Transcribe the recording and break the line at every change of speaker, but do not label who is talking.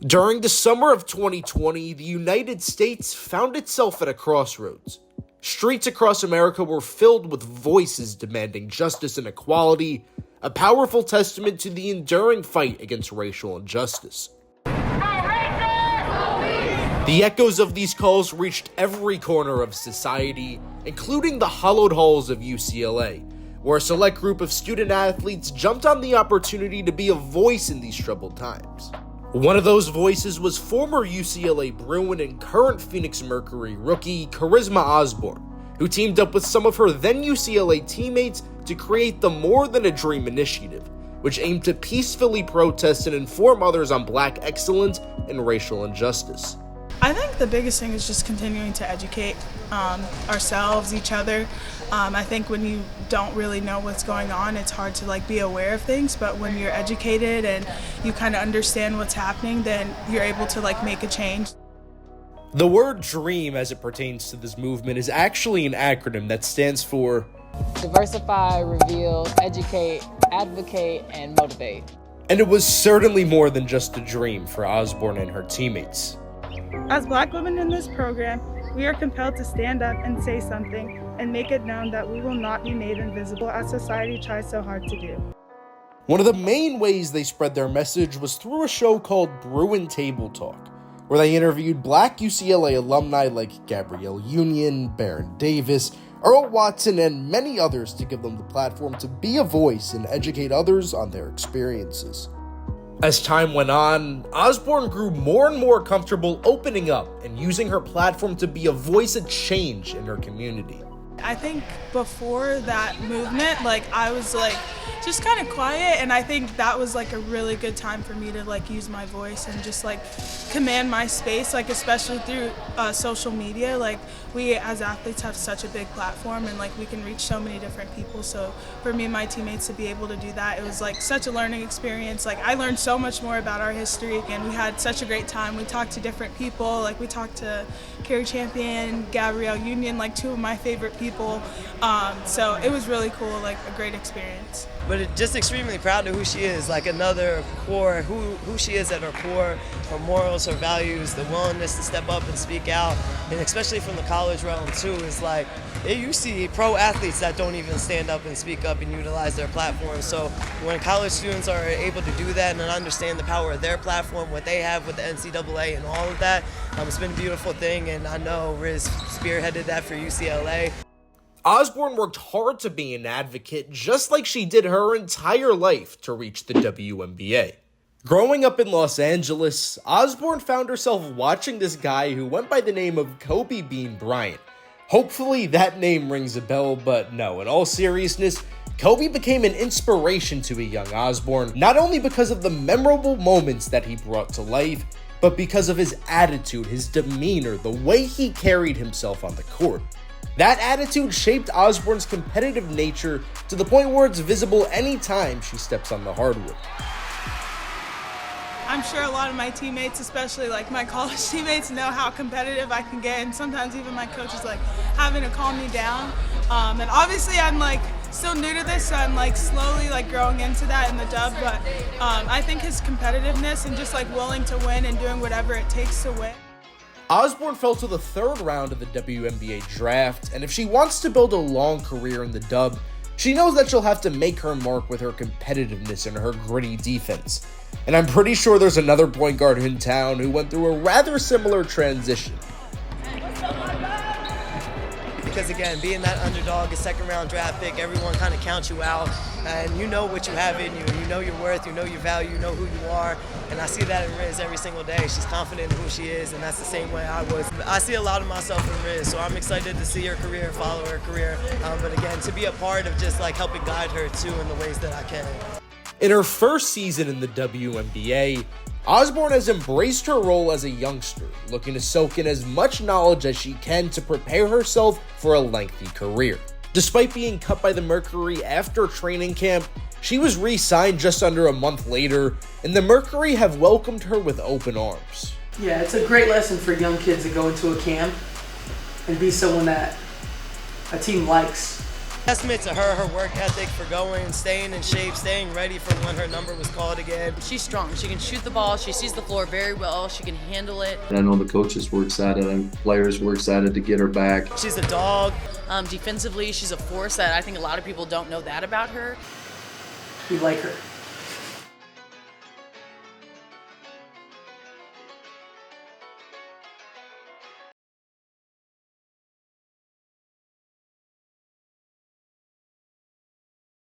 During the summer of 2020, the United States found itself at a crossroads. Streets across America were filled with voices demanding justice and equality, a powerful testament to the enduring fight against racial injustice. The echoes of these calls reached every corner of society, including the hallowed halls of UCLA, where a select group of student athletes jumped on the opportunity to be a voice in these troubled times. One of those voices was former UCLA Bruin and current Phoenix Mercury rookie Charisma Osborne, who teamed up with some of her then UCLA teammates to create the More Than a Dream initiative, which aimed to peacefully protest and inform others on Black excellence and racial injustice.
I think the biggest thing is just continuing to educate ourselves, each other. I think when you don't really know what's going on, it's hard to be aware of things, but when you're educated and you kind of understand what's happening, then you're able to make a change.
The word DREAM as it pertains to this movement is actually an acronym that stands for
Diversify, Reveal, Educate, Advocate, and Motivate.
And it was certainly more than just a dream for Osborne and her teammates.
As Black women in this program, we are compelled to stand up and say something and make it known that we will not be made invisible as society tries so hard to do.
One of the main ways they spread their message was through a show called Bruin Table Talk, where they interviewed Black UCLA alumni like Gabrielle Union, Baron Davis, Earl Watson, and many others to give them the platform to be a voice and educate others on their experiences. As time went on, Osborne grew more and more comfortable opening up and using her platform to be a voice of change in her community.
I think before that movement, I was just kind of quiet, and I think that was a really good time for me to use my voice and just command my space, especially through social media. We as athletes have such a big platform, and we can reach so many different people. So for me and my teammates to be able to do that, it was such a learning experience. I learned so much more about our history, and we had such a great time. We talked to different people, we talked to Carrie Champion, Gabrielle Union, two of my favorite people. So it was really cool, a great experience.
But just extremely proud of who she is, another core, who she is at her core, her morals, her values, the willingness to step up and speak out, and especially from the college realm too, is you see pro athletes that don't even stand up and speak up and utilize their platform. So when college students are able to do that and understand the power of their platform, what they have with the NCAA and all of that, it's been a beautiful thing, and I know Riz spearheaded that for UCLA.
Osborne worked hard to be an advocate, just like she did her entire life to reach the WNBA. Growing up in Los Angeles, Osborne found herself watching this guy who went by the name of Kobe Bean Bryant. Hopefully that name rings a bell, but no, in all seriousness, Kobe became an inspiration to a young Osborne, not only because of the memorable moments that he brought to life, but because of his attitude, his demeanor, the way he carried himself on the court. That attitude shaped Osborne's competitive nature to the point where it's visible anytime she steps on the hardwood.
I'm sure a lot of my teammates, especially my college teammates, know how competitive I can get, and sometimes even my coach is having to calm me down. And obviously I'm still new to this, so I'm slowly growing into that in the dub, but I think his competitiveness and just willing to win and doing whatever it takes to win.
Osborne fell to the third round of the WNBA draft, and if she wants to build a long career in the dub, she knows that she'll have to make her mark with her competitiveness and her gritty defense. And I'm pretty sure there's another point guard in town who went through a rather similar transition.
Because again, being that underdog, a second round draft pick, everyone kind of counts you out, and you know what you have in you. You know your worth, you know your value, you know who you are, and I see that in Riz every single day. She's confident in who she is, and that's the same way I was. I see a lot of myself in Riz, so I'm excited to see her career, follow her career, but again, to be a part of just helping guide her too in the ways that I can.
In her first season in the WNBA, Osborne has embraced her role as a youngster, looking to soak in as much knowledge as she can to prepare herself for a lengthy career. Despite being cut by the Mercury after training camp, she was re-signed just under a month later, and the Mercury have welcomed her with open arms.
Yeah, it's a great lesson for young kids to go into a camp and be someone that a team likes
Testament to her, her work ethic for going, staying in shape, staying ready for when her number was called again.
She's strong. She can shoot the ball. She sees the floor very well. She can handle it.
And I know the coaches were excited and players were excited to get her back.
She's a dog.
Defensively, she's a force that I think a lot of people don't know that about her.
We like her.